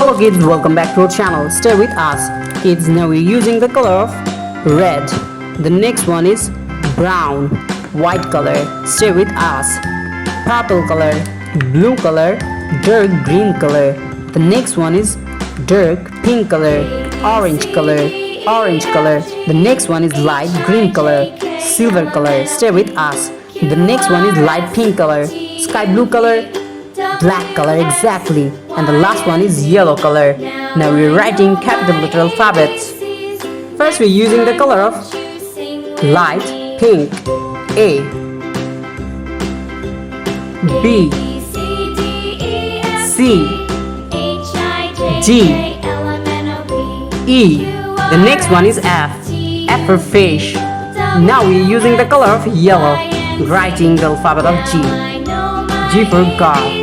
Hello kids, welcome back to our channel. Stay with us. Kids, now we're using the color of red. The next one is brown, white color. Stay with us. Purple color, blue color, dark green color. The next one is dark pink color, orange color, orange color. The next one is light green color, silver color. Stay with us. The next one is light pink color, sky blue color, black color, exactly. And the last one is yellow color. Now we're writing capital letter alphabets. First we're using the color of light pink. A, B, C, D, E. The next one is F. F for fish. Now we're using the color of yellow, writing the alphabet of G. G for God.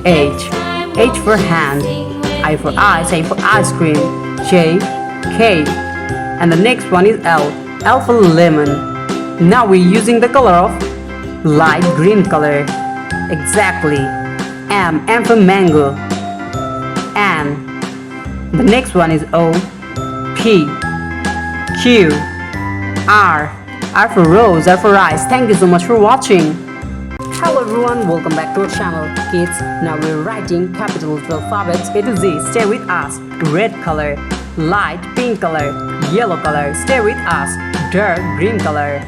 H. H for hand. I for eyes. A for ice cream. J. K. And the next one is L. L for lemon. Now we're using the color of light green color. Exactly. M. M for mango. N. The next one is O. P. Q. R. R for rose. R for rice. Thank you so much for watching. Hello everyone, welcome back to our channel. Kids, now we're writing capital letter alphabets A to Z. Stay with us. Red color, light pink color, yellow color. Stay with us. Dark green color,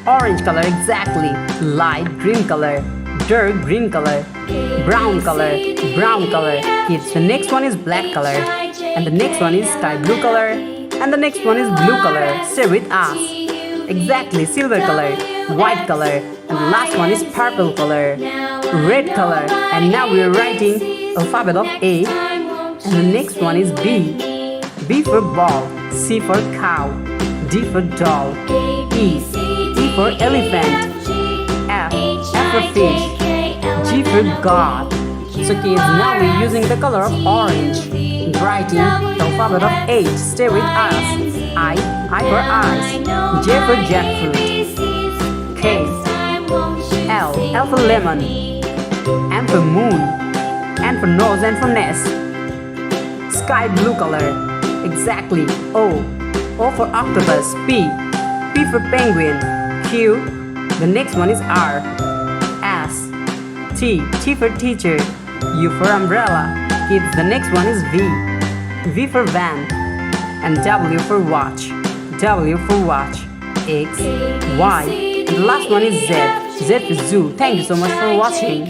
orange color, exactly. Light green color, dark green color, brown color, brown color. Kids, the next one is black color, and the next one is sky blue color, and the next one is blue color. Stay with us. Exactly, silver color, white color, and the last one is purple color, red color. And now we are writing alphabet of A, and the next one is B. B for ball, C for cow, D for doll, E. E for elephant, F. F for fish, G for God. So kids, now we're using the color of orange, writing the alphabet of H. Stay with us. I for eyes, J for jackfruit, K. L. L for lemon, M for moon, N for nose and for nest, sky blue color, exactly. O. O for octopus, P. P for penguin, Q. The next one is R. S. T. T for teacher, U for umbrella. Kids, the next one is V. V for van, and W for watch. W for watch. X, Y, and the last one is Z. Z for zoo. Thank you so much for watching.